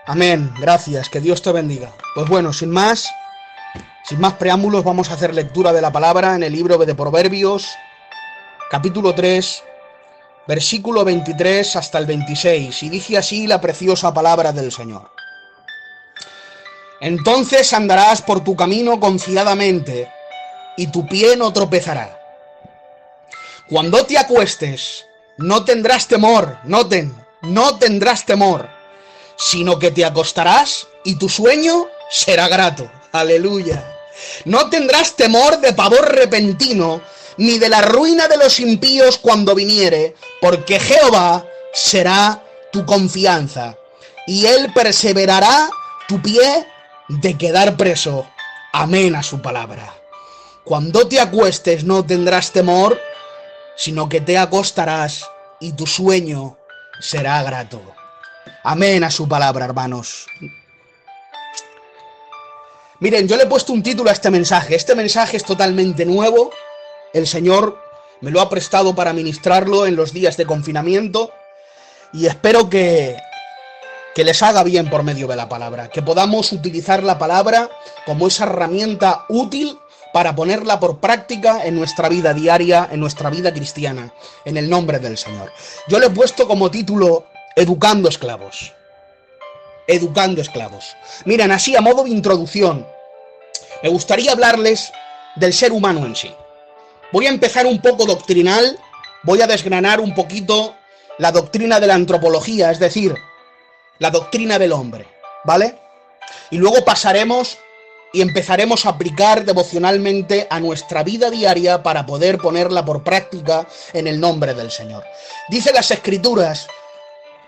Amén, gracias, que Dios te bendiga. Pues bueno, sin más preámbulos, vamos a hacer lectura de la palabra en el libro de Proverbios, capítulo 3, versículo 23 hasta el 26, y dice así la preciosa palabra del Señor. Entonces andarás por tu camino confiadamente, y tu pie no tropezará. Cuando te acuestes, no tendrás temor, no tendrás temor, sino que te acostarás y tu sueño será grato. Aleluya. No tendrás temor de pavor repentino, ni de la ruina de los impíos cuando viniere, porque Jehová será tu confianza, y él perseverará tu pie de quedar preso. Amén a su palabra. Cuando te acuestes no tendrás temor, sino que te acostarás y tu sueño será grato. Amén a su palabra, hermanos. Miren, yo le he puesto un título a este mensaje. Este mensaje es totalmente nuevo. El Señor me lo ha prestado para ministrarlo en los días de confinamiento. Y espero que les haga bien por medio de la palabra. Que podamos utilizar la palabra como esa herramienta útil para ponerla por práctica en nuestra vida diaria, en nuestra vida cristiana. En el nombre del Señor. Yo le he puesto como título Educando esclavos. Educando esclavos. Miren, así a modo de introducción, me gustaría hablarles del ser humano en sí. Voy a empezar un poco doctrinal, voy a desgranar un poquito la doctrina de la antropología, es decir, la doctrina del hombre, ¿vale? Y luego pasaremos y empezaremos a aplicar devocionalmente a nuestra vida diaria para poder ponerla por práctica en el nombre del Señor. Dice las Escrituras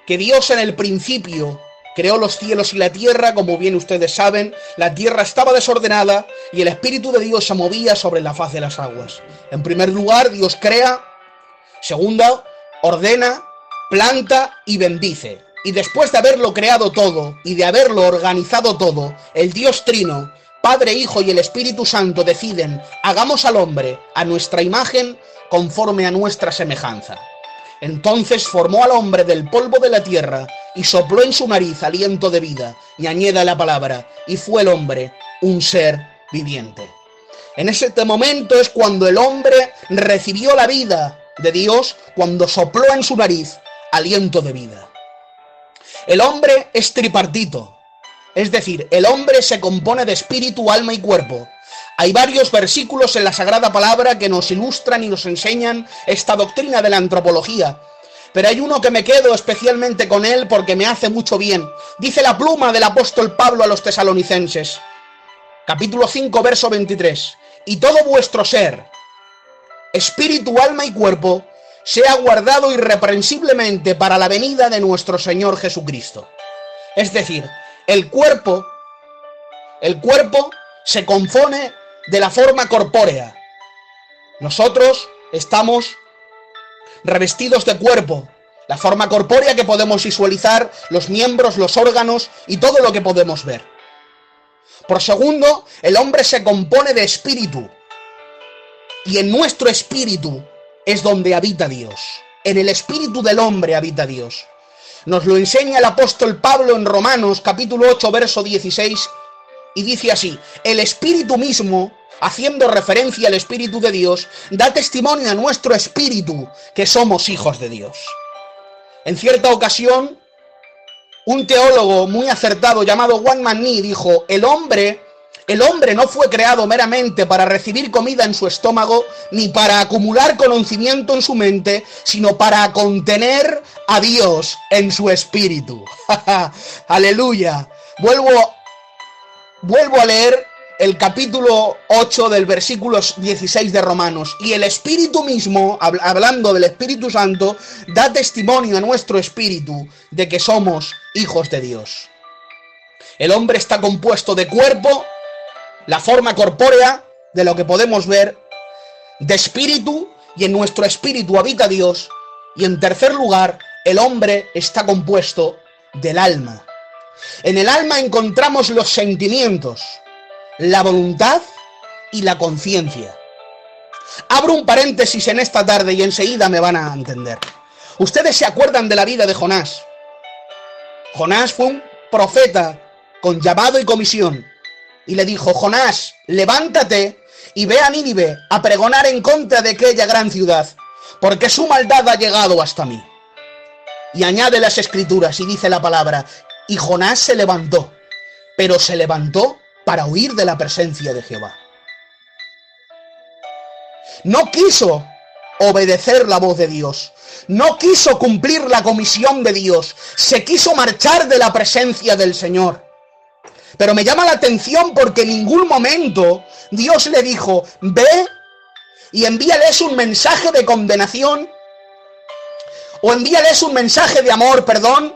que Dios en el principio creó los cielos y la tierra, como bien ustedes saben, la tierra estaba desordenada y el Espíritu de Dios se movía sobre la faz de las aguas. En primer lugar, Dios crea. Segundo, ordena, planta y bendice. Y después de haberlo creado todo y de haberlo organizado todo, el Dios Trino, Padre, Hijo y el Espíritu Santo deciden: hagamos al hombre a nuestra imagen, conforme a nuestra semejanza. Entonces formó al hombre del polvo de la tierra y sopló en su nariz aliento de vida, y añada la palabra, y fue el hombre un ser viviente. En ese momento es cuando el hombre recibió la vida de Dios, cuando sopló en su nariz aliento de vida. El hombre es tripartito, es decir, el hombre se compone de espíritu, alma y cuerpo. Hay varios versículos en la Sagrada Palabra que nos ilustran y nos enseñan esta doctrina de la antropología. Pero hay uno que me quedo especialmente con él porque me hace mucho bien. Dice la pluma del apóstol Pablo a los tesalonicenses, capítulo 5, verso 23. Y todo vuestro ser, espíritu, alma y cuerpo, sea guardado irreprensiblemente para la venida de nuestro Señor Jesucristo. Es decir, el cuerpo se compone de la forma corpórea. Nosotros estamos revestidos de cuerpo, la forma corpórea que podemos visualizar, los miembros, los órganos y todo lo que podemos ver. Por segundo, el hombre se compone de espíritu, y en nuestro espíritu es donde habita Dios. En el espíritu del hombre habita Dios. Nos lo enseña el apóstol Pablo en Romanos capítulo 8, verso 16, y dice así: el espíritu mismo, haciendo referencia al Espíritu de Dios, da testimonio a nuestro espíritu que somos hijos de Dios. En cierta ocasión, un teólogo muy acertado llamado Wang Mani dijo: el hombre no fue creado meramente para recibir comida en su estómago, ni para acumular conocimiento en su mente, sino para contener a Dios en su espíritu. Aleluya. Vuelvo a leer el capítulo 8 del versículo 16 de Romanos. Y el Espíritu mismo, hablando del Espíritu Santo, da testimonio a nuestro espíritu de que somos hijos de Dios. El hombre está compuesto de cuerpo, la forma corpórea de lo que podemos ver, de espíritu, y en nuestro espíritu habita Dios. Y en tercer lugar, el hombre está compuesto del alma. En el alma encontramos los sentimientos, la voluntad y la conciencia. Abro un paréntesis en esta tarde y enseguida me van a entender. Ustedes se acuerdan de la vida de Jonás. Jonás fue profeta con llamado y comisión, y le dijo: Jonás, levántate y ve a Nínive a pregonar en contra de aquella gran ciudad, porque su maldad ha llegado hasta mí. Y añade las escrituras y dice la palabra: y Jonás se levantó, pero se levantó para huir de la presencia de Jehová. No quiso obedecer la voz de Dios, no quiso cumplir la comisión de Dios, se quiso marchar de la presencia del Señor. Pero me llama la atención porque en ningún momento Dios le dijo: ve y envíales un mensaje de condenación, o envíales un mensaje de amor, perdón,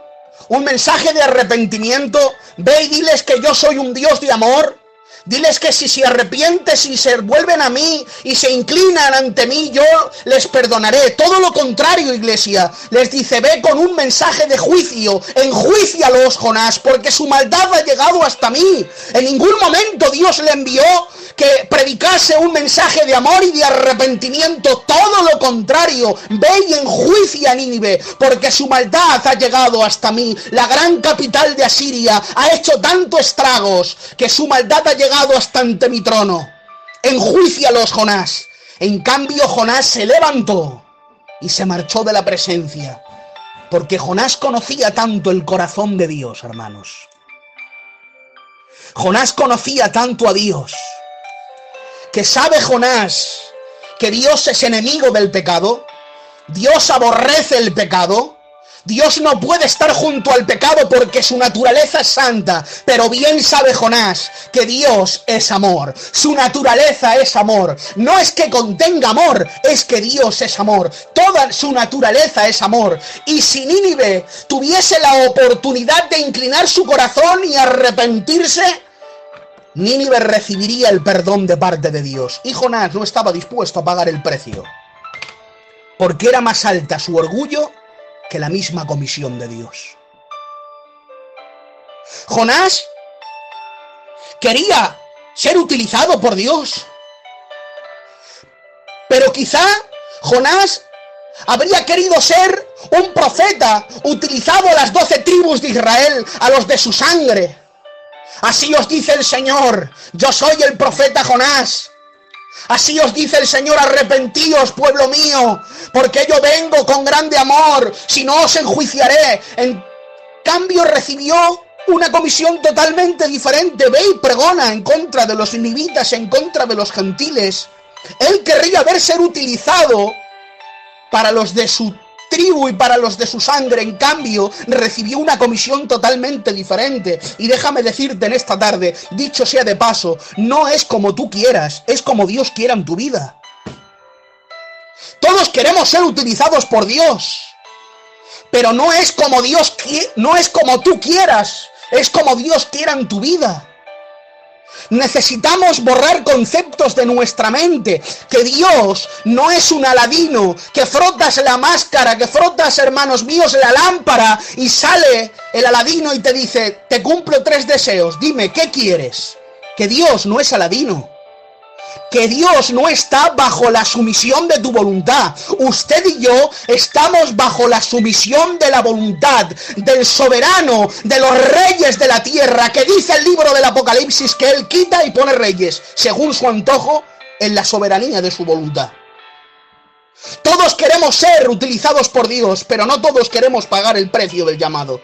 un mensaje de arrepentimiento. Ve y diles que yo soy un Dios de amor. Diles que si se arrepienten, si se vuelven a mí y se inclinan ante mí, yo les perdonaré. Todo lo contrario, iglesia. Les dice: ve con un mensaje de juicio. Enjuícialos, Jonás, porque su maldad ha llegado hasta mí. En ningún momento Dios le envió que predicase un mensaje de amor y de arrepentimiento. Todo lo contrario. Ve y enjuicia a Nínive, porque su maldad ha llegado hasta mí. La gran capital de Asiria ha hecho tanto estragos que su maldad ha llegado hasta ante mi trono. Enjuícialos, Jonás. En cambio, Jonás se levantó y se marchó de la presencia, porque Jonás conocía tanto el corazón de Dios, hermanos. Jonás conocía tanto a Dios, que sabe Jonás que Dios es enemigo del pecado, Dios aborrece el pecado. Dios no puede estar junto al pecado porque su naturaleza es santa, pero bien sabe Jonás que Dios es amor, su naturaleza es amor. No es que contenga amor, es que Dios es amor, toda su naturaleza es amor. Y si Nínive tuviese la oportunidad de inclinar su corazón y arrepentirse, Nínive recibiría el perdón de parte de Dios. Y Jonás no estaba dispuesto a pagar el precio, porque era más alta su orgullo que la misma comisión de Dios. Jonás quería ser utilizado por Dios, pero quizá Jonás habría querido ser un profeta utilizado a las 12 tribus de Israel, a los de su sangre. Así os dice el Señor: yo soy el profeta Jonás. Así os dice el Señor: arrepentíos, pueblo mío, porque yo vengo con grande amor, si no os enjuiciaré. En cambio recibió una comisión totalmente diferente: ve y pregona en contra de los ninivitas, en contra de los gentiles. Él querría ser utilizado para los de su tribu y para los de su sangre. En cambio recibió una comisión totalmente diferente. Y déjame decirte en esta tarde, dicho sea de paso, no es como tú quieras, es como Dios quiera en tu vida. Todos queremos ser utilizados por Dios, pero no es como no es como tú quieras, es como Dios quiera en tu vida. Necesitamos borrar conceptos de nuestra mente, que Dios no es un Aladino, que frotas la máscara, que frotas, hermanos míos, la lámpara y sale el Aladino y te dice: te cumplo 3 deseos, dime, ¿qué quieres? Que Dios no es Aladino, que Dios no está bajo la sumisión de tu voluntad. Usted y yo estamos bajo la sumisión de la voluntad del soberano, de los reyes de la tierra, que dice el libro del Apocalipsis que Él quita y pone reyes según su antojo en la soberanía de su voluntad. Todos queremos ser utilizados por Dios, pero no todos queremos pagar el precio del llamado.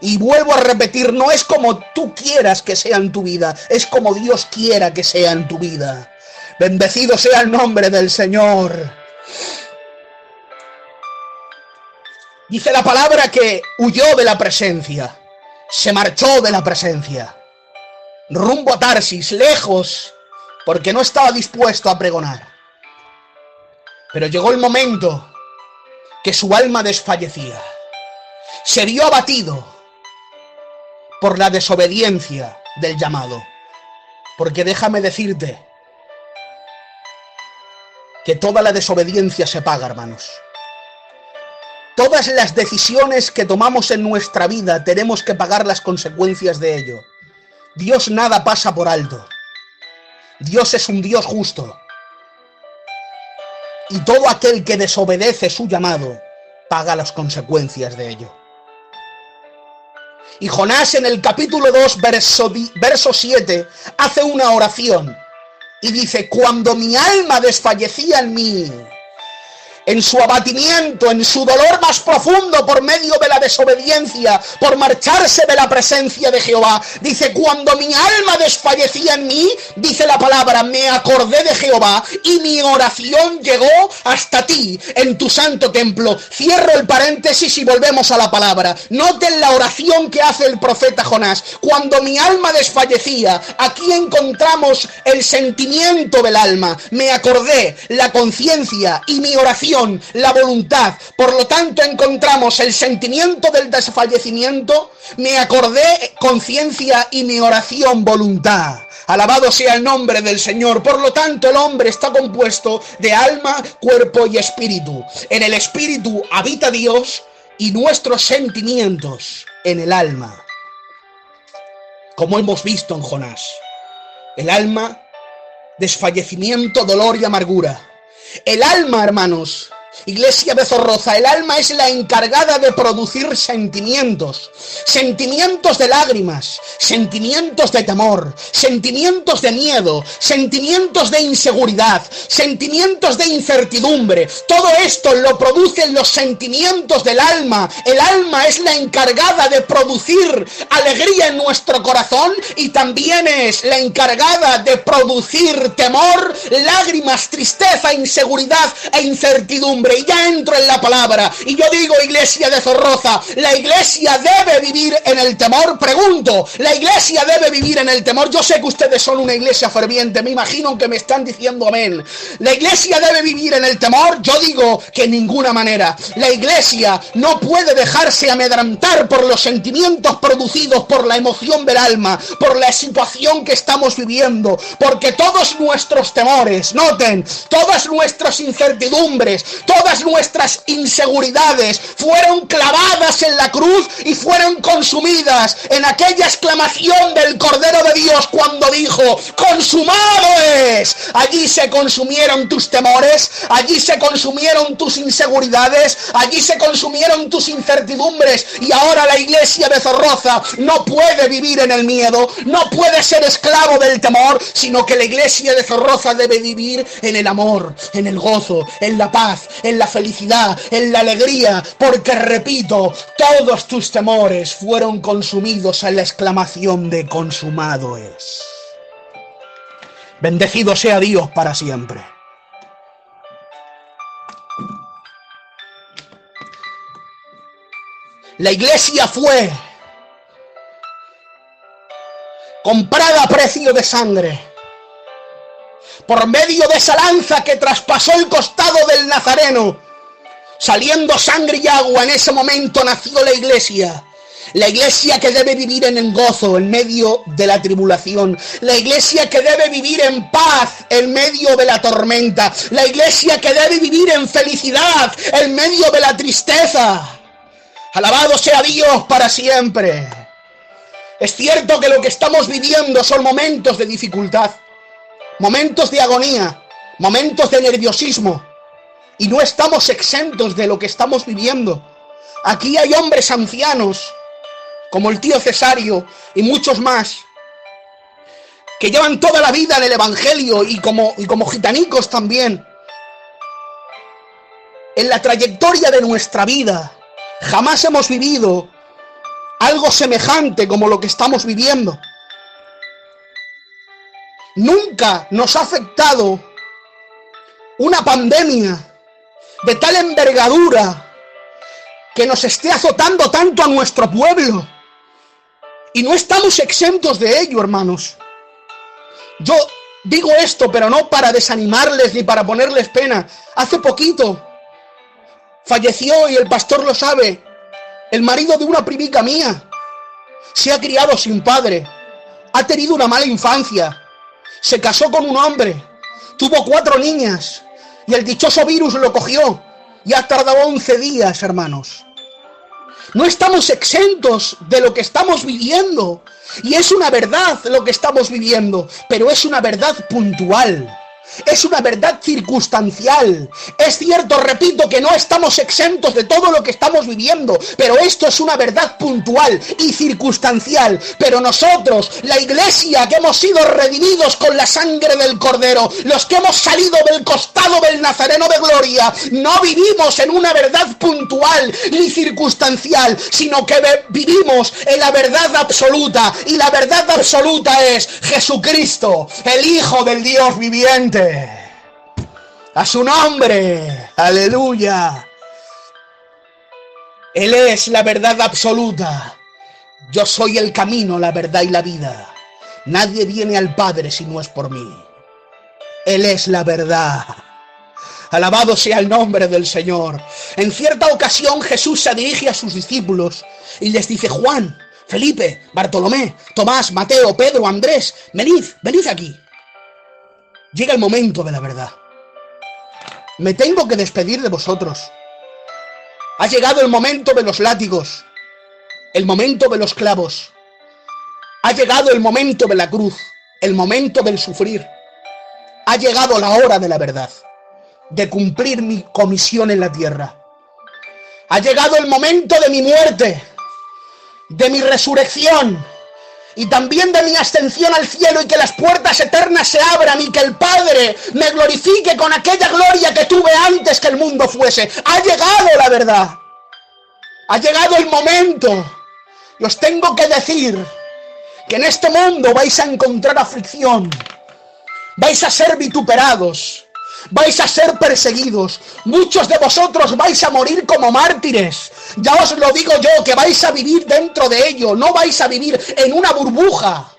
Y vuelvo a repetir, no es como tú quieras que sea en tu vida, es como Dios quiera que sea en tu vida. Bendecido sea el nombre del Señor. Dice la palabra que huyó de la presencia, se marchó de la presencia, rumbo a Tarsis, lejos, porque no estaba dispuesto a pregonar. Pero llegó el momento que su alma desfallecía, se vio abatido por la desobediencia del llamado. Porque déjame decirte que toda la desobediencia se paga, hermanos. Todas las decisiones que tomamos en nuestra vida tenemos que pagar las consecuencias de ello. Dios nada pasa por alto. Dios es un Dios justo. Y todo aquel que desobedece su llamado paga las consecuencias de ello. Y Jonás en el capítulo 2, verso 7, hace una oración y dice: cuando mi alma desfallecía en mí, en su abatimiento, en su dolor más profundo por medio de la desobediencia, por marcharse de la presencia de Jehová, dice: cuando mi alma desfallecía en mí, dice la palabra, me acordé de Jehová y mi oración llegó hasta ti en tu santo templo. Cierro el paréntesis y volvemos a la palabra. Noten la oración que hace el profeta Jonás. Cuando mi alma desfallecía, aquí encontramos el sentimiento del alma. Me acordé, la conciencia y mi oración, la voluntad. Por lo tanto, encontramos el sentimiento del desfallecimiento, me acordé, conciencia, y mi oración, voluntad. Alabado sea el nombre del Señor. Por lo tanto, el hombre está compuesto de alma, cuerpo y espíritu. En el espíritu habita Dios y nuestros sentimientos en el alma. Como hemos visto en Jonás. El alma, desfallecimiento, dolor y amargura. El alma, hermanos, Iglesia de Zorroza, el alma es la encargada de producir sentimientos. Sentimientos de lágrimas, sentimientos de temor, sentimientos de miedo, sentimientos de inseguridad, sentimientos de incertidumbre. Todo esto lo producen los sentimientos del alma. El alma es la encargada de producir alegría en nuestro corazón y también es la encargada de producir temor, lágrimas, tristeza, inseguridad e incertidumbre. Y ya entro en la palabra y yo digo, Iglesia de Zorroza, ¿la iglesia debe vivir en el temor? Pregunto, ¿la iglesia debe vivir en el temor? Yo sé que ustedes son una iglesia ferviente, me imagino que me están diciendo amén. ¿La iglesia debe vivir en el temor? Yo digo que en ninguna manera. La iglesia no puede dejarse amedrentar por los sentimientos producidos por la emoción del alma, por la situación que estamos viviendo, porque todos nuestros temores, noten, todas nuestras incertidumbres, todas nuestras inseguridades fueron clavadas en la cruz y fueron consumidas en aquella exclamación del Cordero de Dios cuando dijo: consumado es. Allí se consumieron tus temores, allí se consumieron tus inseguridades, allí se consumieron tus incertidumbres. Y ahora la iglesia de Zorroza no puede vivir en el miedo, no puede ser esclavo del temor, sino que la iglesia de Zorroza debe vivir en el amor, en el gozo, en la paz, en la felicidad, en la alegría, porque repito, todos tus temores fueron consumidos en la exclamación de consumado es. Bendecido sea Dios para siempre. La iglesia fue comprada a precio de sangre. Por medio de esa lanza que traspasó el costado del Nazareno, saliendo sangre y agua, en ese momento nació la iglesia. La iglesia que debe vivir en el gozo en medio de la tribulación. La iglesia que debe vivir en paz en medio de la tormenta. La iglesia que debe vivir en felicidad en medio de la tristeza. Alabado sea Dios para siempre. Es cierto que lo que estamos viviendo son momentos de dificultad, momentos de agonía, momentos de nerviosismo, y no estamos exentos de lo que estamos viviendo. Aquí hay hombres ancianos, como el tío Cesario y muchos más, que llevan toda la vida en el Evangelio y como gitanicos también. En la trayectoria de nuestra vida, jamás hemos vivido algo semejante como lo que estamos viviendo. Nunca nos ha afectado una pandemia de tal envergadura que nos esté azotando tanto a nuestro pueblo. Y no estamos exentos de ello, hermanos. Yo digo esto, pero no para desanimarles ni para ponerles pena. Hace poquito falleció, y el pastor lo sabe, el marido de una primica mía. Se ha criado sin padre, ha tenido una mala infancia, se casó con un hombre, tuvo 4 niñas y el dichoso virus lo cogió y ha tardado 11 días, hermanos. No estamos exentos de lo que estamos viviendo, y es una verdad lo que estamos viviendo, pero es una verdad puntual. Es una verdad circunstancial. Es cierto, repito, que no estamos exentos de todo lo que estamos viviendo, pero esto es una verdad puntual y circunstancial. Pero nosotros, la iglesia que hemos sido redimidos con la sangre del Cordero, los que hemos salido del costado del Nazareno de gloria, no vivimos en una verdad puntual ni circunstancial, sino que vivimos en la verdad absoluta. Y la verdad absoluta es Jesucristo, el Hijo del Dios viviente. A su nombre, aleluya. Él es la verdad absoluta. Yo soy el camino, la verdad y la vida. Nadie viene al Padre si no es por mí. Él es la verdad. Alabado sea el nombre del Señor. En cierta ocasión Jesús se dirige a sus discípulos y les dice: Juan, Felipe, Bartolomé, Tomás, Mateo, Pedro, Andrés, venid aquí. Llega el momento de la verdad. Me tengo que despedir de vosotros. Ha llegado el momento de los látigos, el momento de los clavos. Ha llegado el momento de la cruz, el momento del sufrir. Ha llegado la hora de la verdad, de cumplir mi comisión en la tierra. Ha llegado el momento de mi muerte, de mi resurrección y también de mi ascensión al cielo, y que las puertas eternas se abran y que el Padre me glorifique con aquella gloria que tuve antes que el mundo fuese. Ha llegado la verdad. Ha llegado el momento. Y os tengo que decir que en este mundo vais a encontrar aflicción, vais a ser vituperados, vais a ser perseguidos. Muchos de vosotros vais a morir como mártires. Ya os lo digo yo, que vais a vivir dentro de ello. No vais a vivir en una burbuja,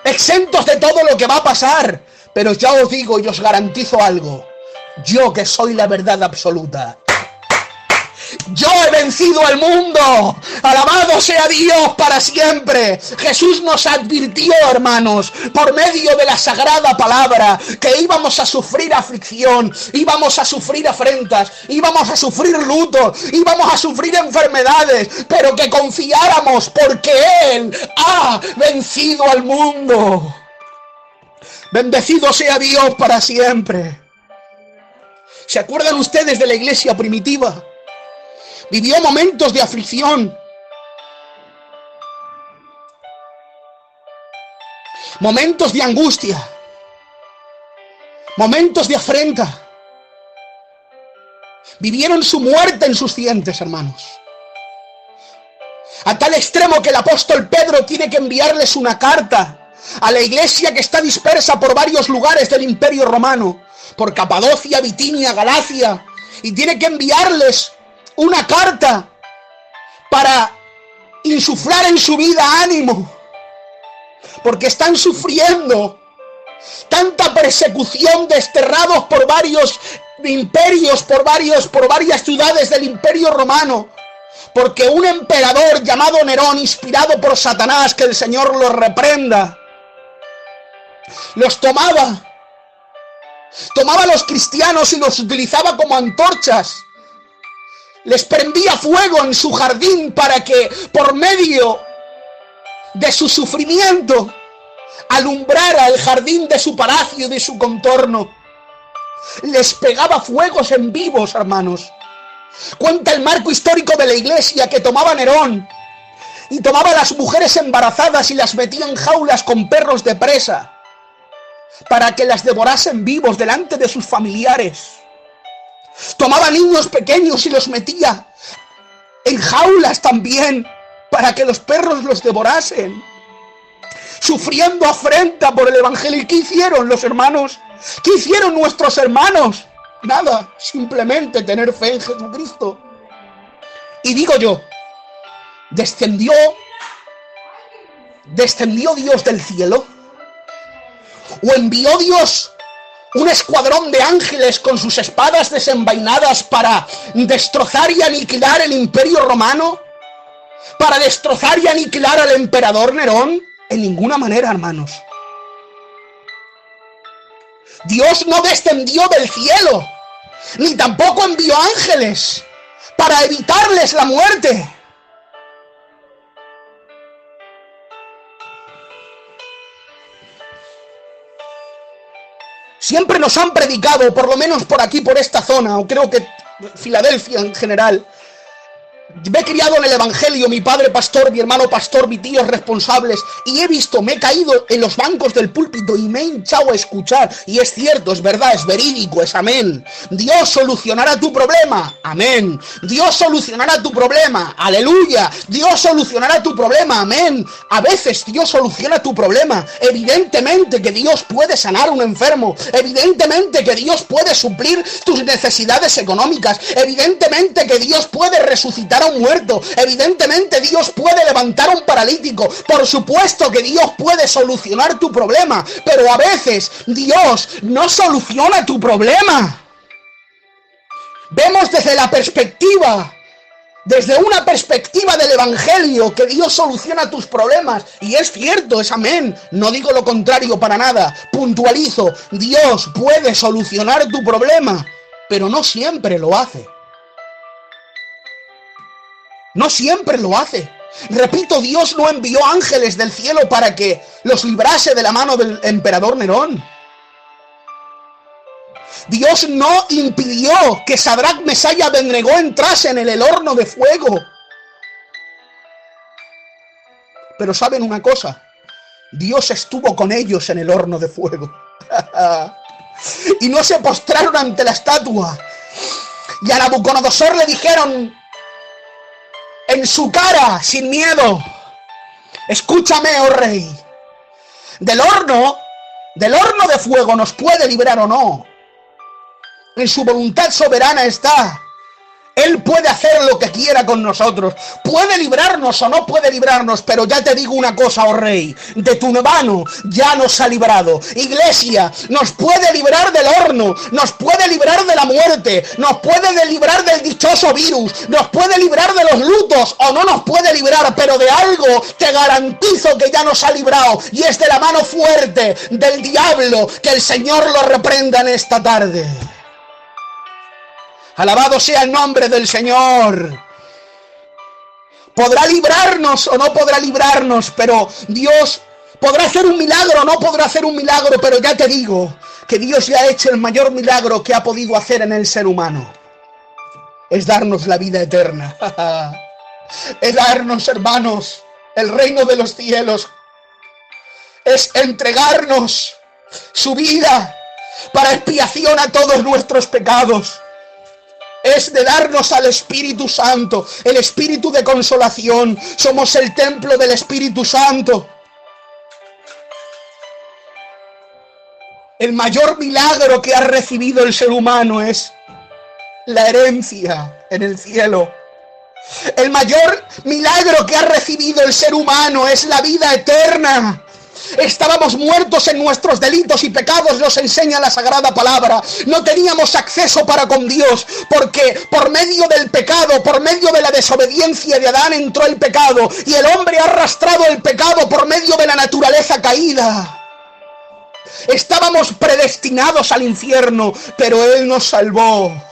exentos de todo lo que va a pasar. Pero ya os digo y os garantizo algo. Yo, que soy la verdad absoluta, yo he vencido al mundo. Alabado sea Dios para siempre. Jesús nos advirtió, hermanos, por medio de la sagrada palabra, que íbamos a sufrir aflicción, íbamos a sufrir afrentas, íbamos a sufrir luto, íbamos a sufrir enfermedades, pero que confiáramos porque Él ha vencido al mundo. Bendecido sea Dios para siempre. ¿Se acuerdan ustedes de la iglesia primitiva? Vivió momentos de aflicción, momentos de angustia, momentos de afrenta. Vivieron su muerte en sus dientes, hermanos. A tal extremo que el apóstol Pedro tiene que enviarles una carta a la iglesia que está dispersa por varios lugares del Imperio Romano, por Capadocia, Bitinia, Galacia, y tiene que enviarles una carta para insuflar en su vida ánimo, porque están sufriendo tanta persecución, desterrados por varios imperios, por varias ciudades del Imperio Romano, porque un emperador llamado Nerón, inspirado por Satanás, que el Señor lo reprenda, los tomaba a los cristianos y los utilizaba como antorchas. Les prendía fuego en su jardín para que, por medio de su sufrimiento, alumbrara el jardín de su palacio y de su contorno. Les pegaba fuegos en vivos, hermanos. Cuenta el marco histórico de la iglesia que tomaba Nerón y tomaba a las mujeres embarazadas y las metía en jaulas con perros de presa para que las devorasen vivos delante de sus familiares. Tomaba niños pequeños y los metía en jaulas también para que los perros los devorasen, sufriendo afrenta por el evangelio. ¿Y qué hicieron los hermanos? ¿Qué hicieron nuestros hermanos? Nada, simplemente tener fe en Jesucristo. Y digo yo, ¿descendió Dios del cielo? ¿O envió Dios un escuadrón de ángeles con sus espadas desenvainadas para destrozar y aniquilar el Imperio Romano? ¿Para destrozar y aniquilar al emperador Nerón? En ninguna manera, hermanos. Dios no descendió del cielo, ni tampoco envió ángeles para evitarles la muerte. Siempre nos han predicado, por lo menos por aquí, por esta zona, o creo que Filadelfia en general. Me he criado en el evangelio, mi padre pastor, mi hermano pastor, mi tío responsables, y he visto, me he caído en los bancos del púlpito y me he hinchado a escuchar, y es cierto, es verdad, es verídico, es amén. Dios solucionará tu problema, amén. Dios solucionará tu problema, aleluya. Dios solucionará tu problema, amén. A veces Dios soluciona tu problema. Evidentemente que Dios puede sanar a un enfermo, evidentemente que Dios puede suplir tus necesidades económicas, evidentemente que Dios puede resucitar a un muerto, evidentemente Dios puede levantar a un paralítico, por supuesto que Dios puede solucionar tu problema, pero a veces Dios no soluciona tu problema. Vemos desde una perspectiva del evangelio, que Dios soluciona tus problemas, y es cierto, es amén, no digo lo contrario para nada, puntualizo, Dios puede solucionar tu problema, pero no siempre lo hace. No siempre lo hace. Repito, Dios no envió ángeles del cielo para que los librase de la mano del emperador Nerón. Dios no impidió que Sadrach, Mesach y Abednego entrasen en el horno de fuego. Pero ¿saben una cosa? Dios estuvo con ellos en el horno de fuego. Y no se postraron ante la estatua. Y a Nabucodonosor le dijeron en su cara, sin miedo: escúchame, oh rey, del horno de fuego nos puede librar o no. En su voluntad soberana está. Él puede hacer lo que quiera con nosotros. Puede librarnos o no puede librarnos, pero ya te digo una cosa, oh rey, de tu mano ya nos ha librado. Iglesia, nos puede librar del horno, nos puede librar de la muerte, nos puede librar del dichoso virus, nos puede librar de los lutos o no nos puede librar, pero de algo te garantizo que ya nos ha librado, y es de la mano fuerte del diablo. Que el Señor lo reprenda en esta tarde. Alabado sea el nombre del Señor. Podrá librarnos o no podrá librarnos, pero Dios podrá hacer un milagro o no podrá hacer un milagro, pero ya te digo que Dios ya ha hecho el mayor milagro que ha podido hacer en el ser humano. Es darnos la vida eterna. Es darnos, hermanos, el reino de los cielos. Es entregarnos su vida para expiación a todos nuestros pecados. Es de darnos al Espíritu Santo, el Espíritu de consolación. Somos el templo del Espíritu Santo. El mayor milagro que ha recibido el ser humano es la herencia en el cielo. El mayor milagro que ha recibido el ser humano es la vida eterna. Estábamos muertos en nuestros delitos y pecados, nos enseña la Sagrada Palabra. No teníamos acceso para con Dios, porque por medio del pecado, por medio de la desobediencia de Adán entró el pecado, y el hombre ha arrastrado el pecado por medio de la naturaleza caída. Estábamos predestinados al infierno, pero Él nos salvó.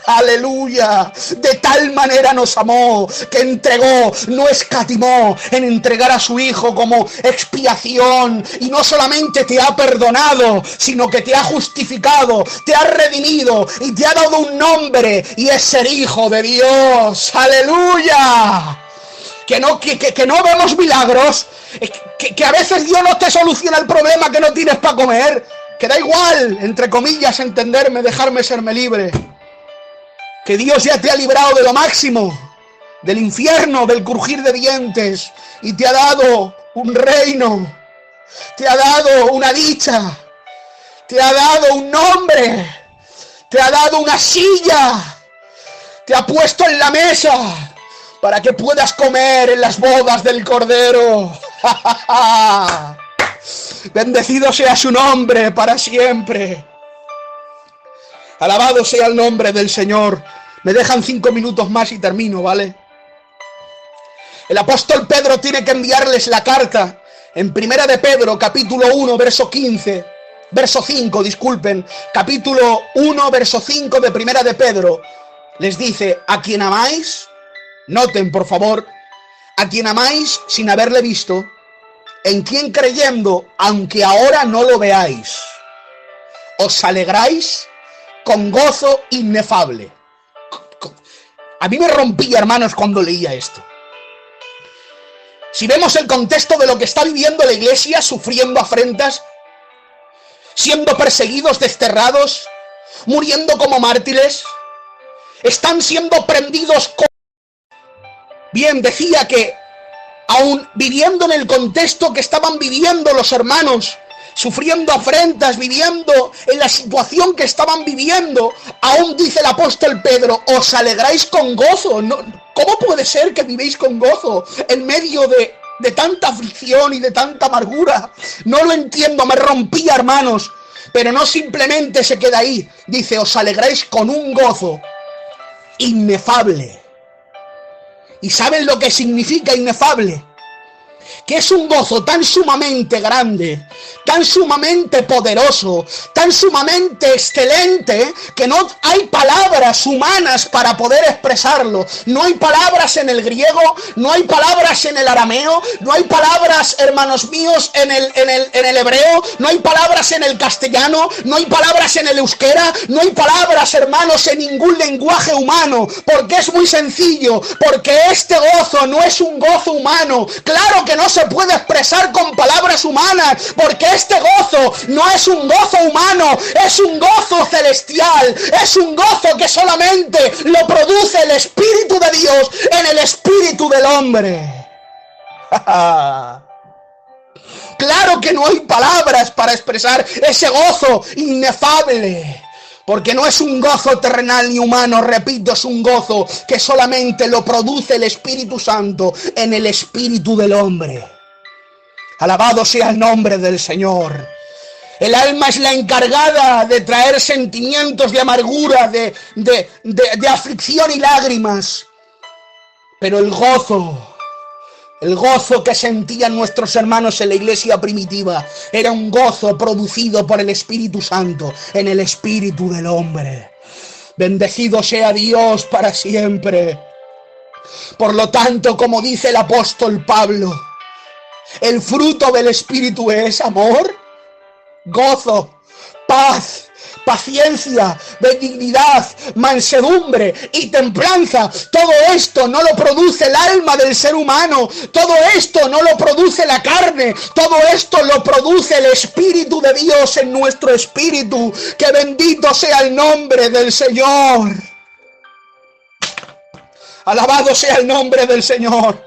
Aleluya, de tal manera nos amó que entregó, no escatimó en entregar a su Hijo como expiación, y no solamente te ha perdonado, sino que te ha justificado, te ha redimido y te ha dado un nombre, y es ser hijo de Dios. Aleluya. Que no vemos milagros, que a veces Dios no te soluciona el problema que no tienes para comer, que da igual, entre comillas, entenderme, dejarme serme libre. Que Dios ya te ha librado de lo máximo, del infierno, del crujir de dientes, y te ha dado un reino, te ha dado una dicha, te ha dado un nombre, te ha dado una silla, te ha puesto en la mesa para que puedas comer en las bodas del Cordero. Bendecido sea su nombre para siempre. Alabado sea el nombre del Señor. Me dejan 5 minutos más y termino, ¿vale? El apóstol Pedro tiene que enviarles la carta en Primera de Pedro, capítulo 1, verso 5, capítulo 1, verso 5 de Primera de Pedro. Les dice: a quien amáis, noten por favor, a quien amáis sin haberle visto, en quien creyendo, aunque ahora no lo veáis, os alegráis con gozo inefable. A mí me rompía, hermanos, cuando leía esto. Si vemos el contexto de lo que está viviendo la iglesia, sufriendo afrentas, siendo perseguidos, desterrados, muriendo como mártires, están siendo prendidos con... Bien, decía que aún viviendo en el contexto que estaban viviendo los hermanos, sufriendo afrentas, viviendo en la situación que estaban viviendo, aún dice el apóstol Pedro, os alegráis con gozo. ¿Cómo puede ser que vivéis con gozo en medio de tanta aflicción y de tanta amargura? No lo entiendo, me rompía, hermanos. Pero no simplemente se queda ahí, dice, os alegráis con un gozo inefable. ¿Y saben lo que significa inefable? Que es un gozo tan sumamente grande, tan sumamente poderoso, tan sumamente excelente, que no hay palabras humanas para poder expresarlo. No hay palabras en el griego, no hay palabras en el arameo, no hay palabras, hermanos míos, en el hebreo, no hay palabras en el castellano, no hay palabras en el euskera, no hay palabras, hermanos, en ningún lenguaje humano, porque es muy sencillo, porque este gozo no es un gozo humano. Claro que no se puede expresar con palabras humanas, porque este gozo no es un gozo humano, es un gozo celestial, es un gozo que solamente lo produce el Espíritu de Dios en el espíritu del hombre. Claro que no hay palabras para expresar ese gozo inefable, porque no es un gozo terrenal ni humano, repito, es un gozo que solamente lo produce el Espíritu Santo en el espíritu del hombre. Alabado sea el nombre del Señor. El alma es la encargada de traer sentimientos de amargura, de aflicción y lágrimas. Pero el gozo que sentían nuestros hermanos en la iglesia primitiva era un gozo producido por el Espíritu Santo en el espíritu del hombre. Bendecido sea Dios para siempre. Por lo tanto, como dice el apóstol Pablo, el fruto del Espíritu es amor, gozo, paz, paciencia, benignidad, mansedumbre y templanza. Todo esto no lo produce el alma del ser humano, todo esto no lo produce la carne, todo esto lo produce el Espíritu de Dios en nuestro espíritu. Que bendito sea el nombre del Señor. Alabado sea el nombre del Señor.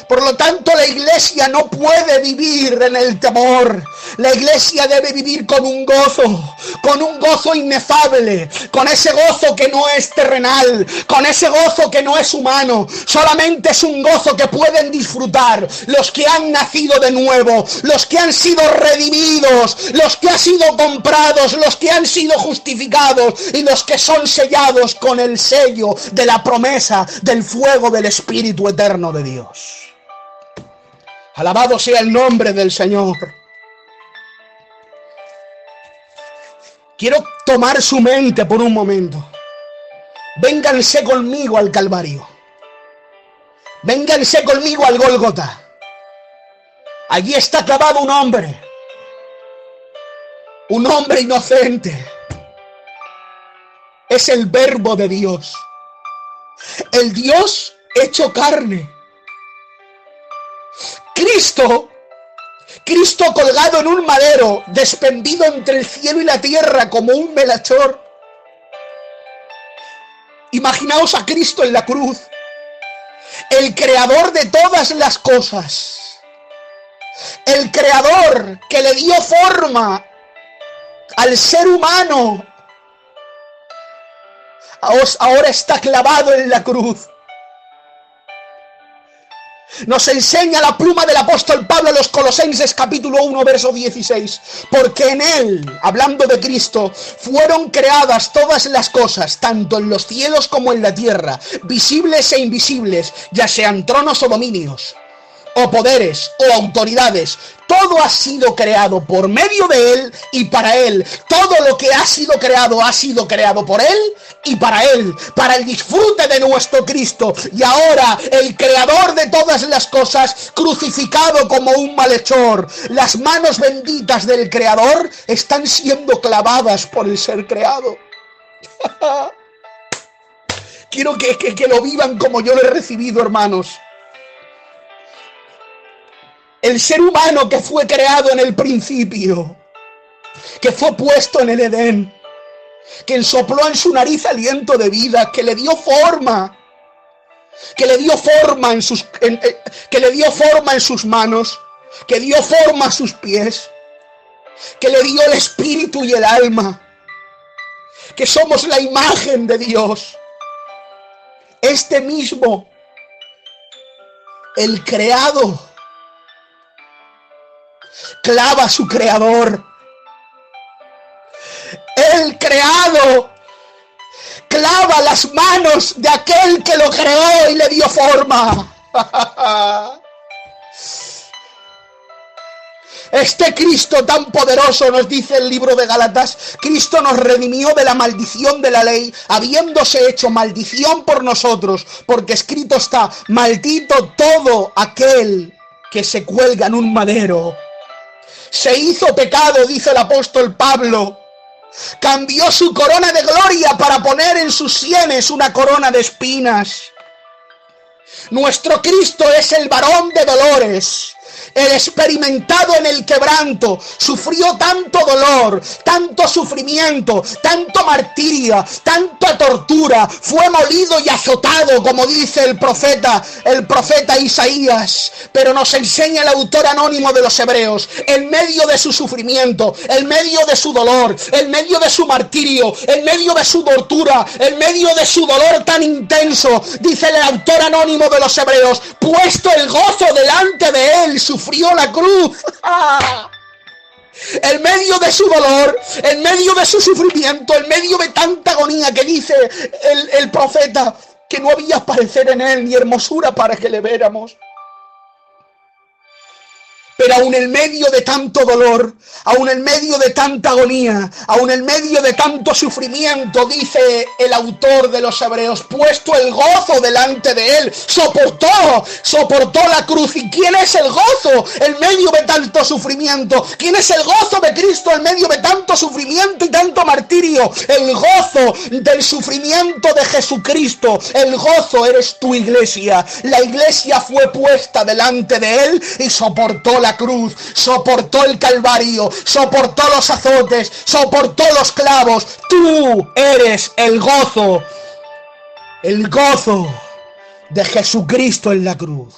Por lo tanto, la iglesia no puede vivir en el temor. La iglesia debe vivir con un gozo inefable, con ese gozo que no es terrenal, con ese gozo que no es humano. Solamente es un gozo que pueden disfrutar los que han nacido de nuevo, los que han sido redimidos, los que han sido comprados, los que han sido justificados y los que son sellados con el sello de la promesa del fuego del Espíritu eterno de Dios. Alabado sea el nombre del Señor. Quiero tomar su mente por un momento. Vénganse conmigo al Calvario. Vénganse conmigo al Gólgota. Allí está clavado un hombre inocente. Es el Verbo de Dios. El Dios hecho carne. Cristo colgado en un madero, despendido entre el cielo y la tierra como un melachor. Imaginaos a Cristo en la cruz, el creador de todas las cosas, el creador que le dio forma al ser humano, ahora está clavado en la cruz. Nos enseña la pluma del apóstol Pablo a los Colosenses capítulo 1 verso 16, porque en él, hablando de Cristo, fueron creadas todas las cosas, tanto en los cielos como en la tierra, visibles e invisibles, ya sean tronos o dominios, o poderes, o autoridades. Todo ha sido creado por medio de Él y para Él. Todo lo que ha sido creado por Él y para Él, para el disfrute de nuestro Cristo. Y ahora el creador de todas las cosas, crucificado como un malhechor. Las manos benditas del creador están siendo clavadas por el ser creado. Quiero que lo vivan como yo lo he recibido, hermanos. El ser humano que fue creado en el principio, que fue puesto en el Edén, que ensopló en su nariz aliento de vida, que le dio forma, que le dio forma en sus manos, que dio forma a sus pies, que le dio el espíritu y el alma, que somos la imagen de Dios. Este mismo, el creado, clava a su creador. El creado clava las manos de aquel que lo creó y le dio forma. Este Cristo tan poderoso, nos dice el libro de Gálatas, Cristo nos redimió de la maldición de la ley, habiéndose hecho maldición por nosotros, porque escrito está: maldito todo aquel que se cuelga en un madero. Se hizo pecado, dice el apóstol Pablo. Cambió su corona de gloria para poner en sus sienes una corona de espinas. Nuestro Cristo es el varón de dolores, el experimentado en el quebranto. Sufrió tanto dolor, tanto sufrimiento, tanto martirio, tanta tortura. Fue molido y azotado, como dice el profeta Isaías. Pero nos enseña el autor anónimo de los Hebreos, en medio de su sufrimiento, en medio de su dolor, en medio de su martirio, en medio de su tortura, en medio de su dolor tan intenso, dice el autor anónimo de los Hebreos, puesto el gozo delante de él, sufrió la cruz. En medio de su dolor, en medio de su sufrimiento, en medio de tanta agonía, que dice el profeta que no había parecer en él ni hermosura para que le viéramos. Pero aún en medio de tanto dolor, aún en medio de tanta agonía, aún en medio de tanto sufrimiento, dice el autor de los Hebreos, puesto el gozo delante de él, soportó la cruz. ¿Y quién es el gozo en medio de tanto sufrimiento? ¿Quién es el gozo de Cristo en medio de tanto sufrimiento y tanto martirio? El gozo del sufrimiento de Jesucristo. El gozo eres tu iglesia. La iglesia fue puesta delante de él y soportó la cruz, soportó el calvario, soportó los azotes, soportó los clavos. Tú eres el gozo de Jesucristo en la cruz.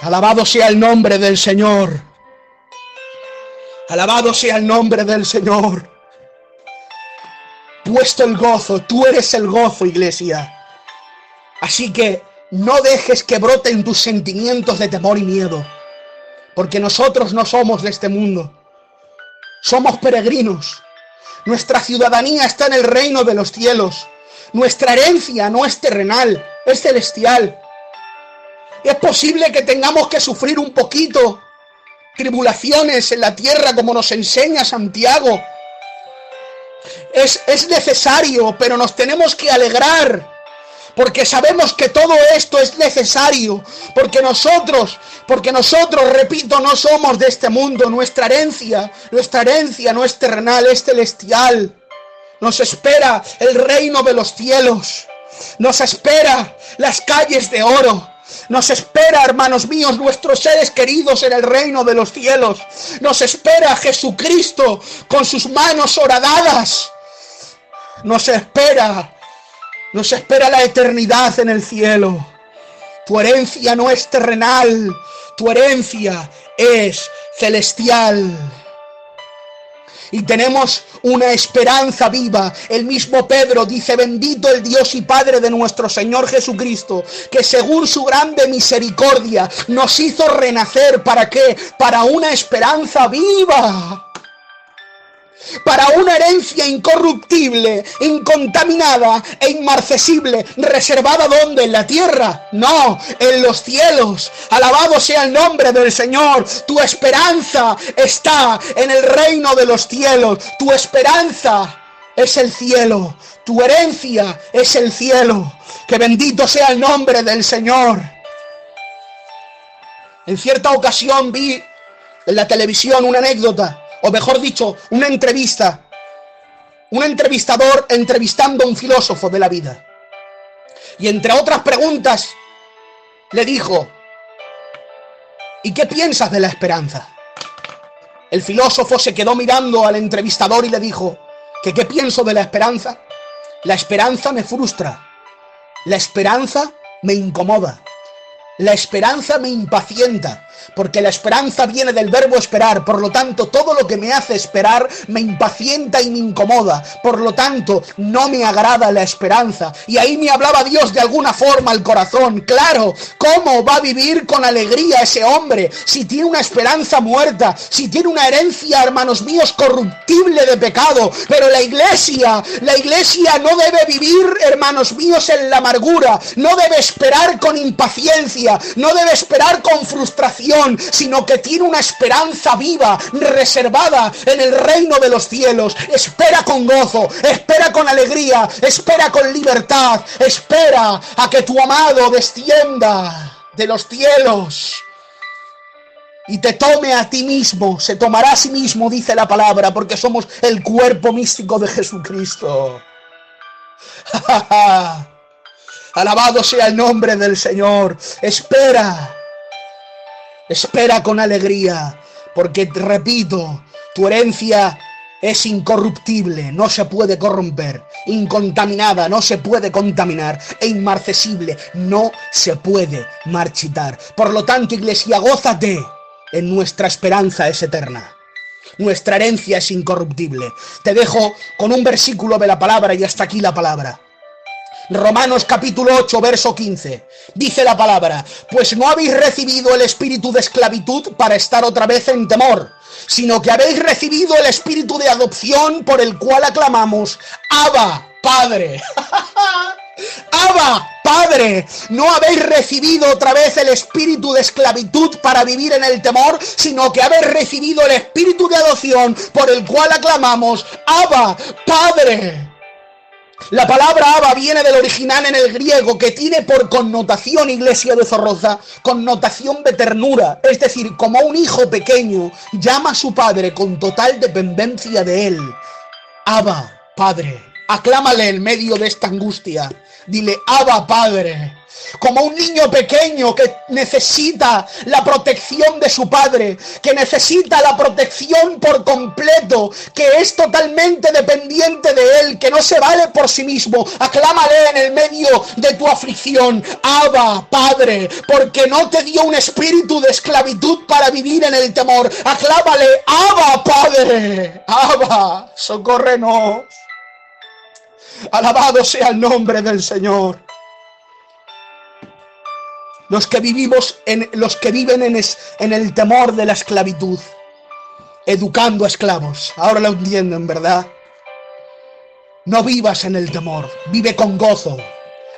Alabado sea el nombre del Señor. Alabado sea el nombre del Señor. Puesto el gozo, tú eres el gozo, iglesia. Así que no dejes que broten tus sentimientos de temor y miedo. Porque nosotros no somos de este mundo. Somos peregrinos. Nuestra ciudadanía está en el reino de los cielos. Nuestra herencia no es terrenal, es celestial. Es posible que tengamos que sufrir un poquito tribulaciones en la tierra, como nos enseña Santiago. Es necesario, pero nos tenemos que alegrar. Porque sabemos que todo esto es necesario, porque nosotros, repito, no somos de este mundo. Nuestra herencia no es terrenal, es celestial. Nos espera el reino de los cielos, nos espera las calles de oro, nos espera, hermanos míos, nuestros seres queridos en el reino de los cielos. Nos espera Jesucristo con sus manos horadadas. Nos espera la eternidad en el cielo. Tu herencia no es terrenal, tu herencia es celestial. Y tenemos una esperanza viva. El mismo Pedro dice: bendito el Dios y Padre de nuestro Señor Jesucristo, que según su grande misericordia nos hizo renacer. ¿Para qué? Para una esperanza viva. para una herencia incorruptible, incontaminada e inmarcesible, reservada ¿dónde? ¿En la tierra? No, en los cielos. Alabado sea el nombre del Señor. Tu esperanza está en el reino de los cielos. Tu esperanza es el cielo. Tu herencia es el cielo. Que bendito sea el nombre del Señor. En cierta ocasión vi en la televisión una anécdota, o mejor dicho, una entrevista. Un entrevistador entrevistando a un filósofo de la vida. Y entre otras preguntas, le dijo: ¿y qué piensas de la esperanza? El filósofo se quedó mirando al entrevistador y le dijo: ¿qué pienso de la esperanza? La esperanza me frustra. La esperanza me incomoda. La esperanza me impacienta, porque la esperanza viene del verbo esperar. Por lo tanto, todo lo que me hace esperar me impacienta y me incomoda. Por lo tanto, no me agrada la esperanza. Y ahí me hablaba Dios de alguna forma al corazón. Claro, ¿cómo va a vivir con alegría ese hombre si tiene una esperanza muerta? Si tiene una herencia, hermanos míos, corruptible de pecado. Pero la iglesia no debe vivir, hermanos míos, en la amargura. No debe esperar con impaciencia. No debe esperar con frustración, sino que tiene una esperanza viva, reservada en el reino de los cielos. Espera con gozo, espera con alegría, espera con libertad, espera a que tu amado descienda de los cielos y te tome a ti mismo. Se tomará a sí mismo, dice la palabra, porque somos el cuerpo místico de Jesucristo. Alabado sea el nombre del Señor. Espera con alegría, porque repito, tu herencia es incorruptible, no se puede corromper, incontaminada, no se puede contaminar, e inmarcesible, no se puede marchitar. Por lo tanto, iglesia, gózate en nuestra esperanza es eterna. Nuestra herencia es incorruptible. Te dejo con un versículo de la palabra y hasta aquí la palabra. Romanos capítulo 8, verso 15. Dice la palabra: pues no habéis recibido el espíritu de esclavitud para estar otra vez en temor, sino que habéis recibido el espíritu de adopción, por el cual aclamamos: Abba, Padre. Abba, Padre. No habéis recibido otra vez el espíritu de esclavitud para vivir en el temor, sino que habéis recibido el espíritu de adopción, por el cual aclamamos: Abba, Padre. La palabra Abba viene del original en el griego, que tiene por connotación, iglesia de Zorroza, connotación de ternura. Es decir, como un hijo pequeño llama a su padre con total dependencia de él. Abba, Padre. Aclámale en medio de esta angustia. Dile: Abba, Padre. Como un niño pequeño que necesita la protección de su padre, que necesita la protección por completo, que es totalmente dependiente de él, que no se vale por sí mismo. Aclámale en el medio de tu aflicción: Abba, Padre, porque no te dio un espíritu de esclavitud para vivir en el temor. Aclámale: Abba, Padre. Abba, socórrenos. Alabado sea el nombre del Señor. Los que viven en el temor de la esclavitud, educando a esclavos. Ahora lo entienden, ¿verdad? No vivas en el temor, vive con gozo.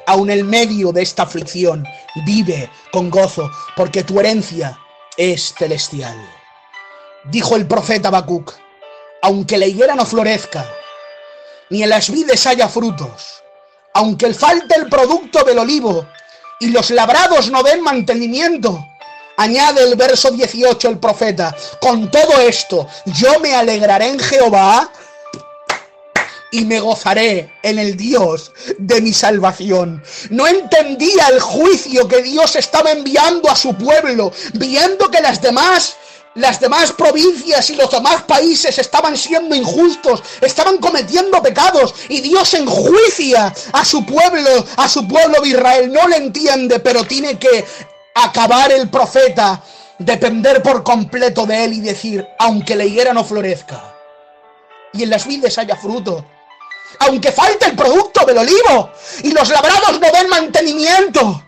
Aun en medio de esta aflicción, vive con gozo, porque tu herencia es celestial. Dijo el profeta Habacuc: aunque la higuera no florezca, ni en las vides haya frutos, aunque falte el producto del olivo, y los labrados no den mantenimiento. Añade el verso 18 el profeta: con todo esto yo me alegraré en Jehová y me gozaré en el Dios de mi salvación. No entendía el juicio que Dios estaba enviando a su pueblo, viendo que las demás provincias y los demás países estaban siendo injustos, estaban cometiendo pecados, y Dios enjuicia a su pueblo de Israel. No le entiende, pero tiene que acabar el profeta, depender por completo de él y decir: aunque la higuera no florezca y en las vides haya fruto, aunque falte el producto del olivo y los labrados no den mantenimiento.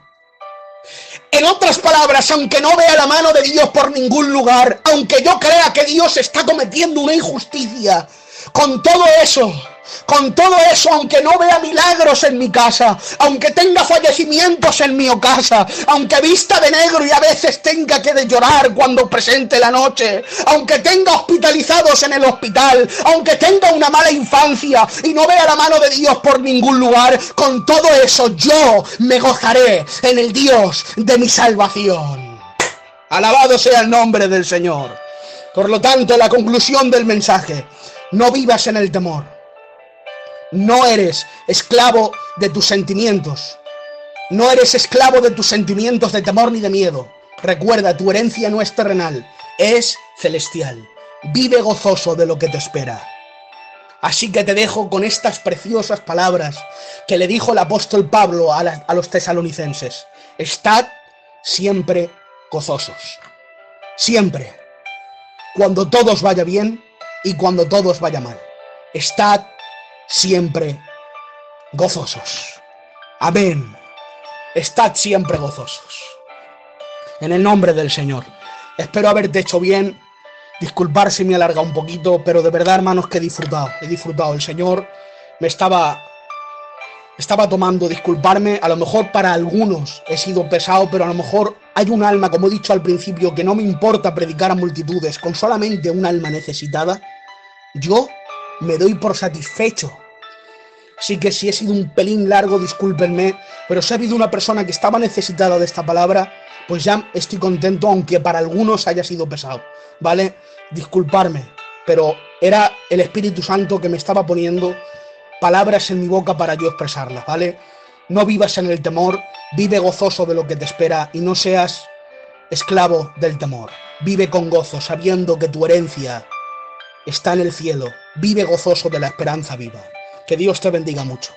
En otras palabras, aunque no vea la mano de Dios por ningún lugar, aunque yo crea que Dios está cometiendo una injusticia, con todo eso, aunque no vea milagros en mi casa, aunque tenga fallecimientos en mi casa, aunque vista de negro y a veces tenga que llorar cuando presente la noche, aunque tenga hospitalizados en el hospital, aunque tenga una mala infancia y no vea la mano de Dios por ningún lugar, con todo eso yo me gozaré en el Dios de mi salvación. Alabado sea el nombre del Señor. Por lo tanto, la conclusión del mensaje: no vivas en el temor. No eres esclavo de tus sentimientos. No eres esclavo de tus sentimientos de temor ni de miedo. Recuerda, tu herencia no es terrenal, es celestial. Vive gozoso de lo que te espera. Así que te dejo con estas preciosas palabras que le dijo el apóstol Pablo a los tesalonicenses. Estad siempre gozosos. Siempre. Cuando todo os vaya bien y cuando todo os vaya mal. Estad siempre gozosos. Amén. Estad siempre gozosos. En el nombre del Señor. Espero haberte hecho bien. Disculpar si me alarga un poquito, pero de verdad, hermanos, que he disfrutado. El Señor me estaba tomando, disculparme. A lo mejor para algunos he sido pesado, pero a lo mejor hay un alma, como he dicho al principio, que no me importa predicar a multitudes. Con solamente un alma necesitada, yo me doy por satisfecho. Así que si he sido un pelín largo, discúlpenme, pero si ha habido una persona que estaba necesitada de esta palabra, pues ya estoy contento, aunque para algunos haya sido pesado, ¿vale? Disculparme, pero era el Espíritu Santo que me estaba poniendo palabras en mi boca para yo expresarlas, ¿vale? No vivas en el temor, vive gozoso de lo que te espera y no seas esclavo del temor. Vive con gozo, sabiendo que tu herencia está en el cielo. Vive gozoso de la esperanza viva. Que Dios te bendiga mucho.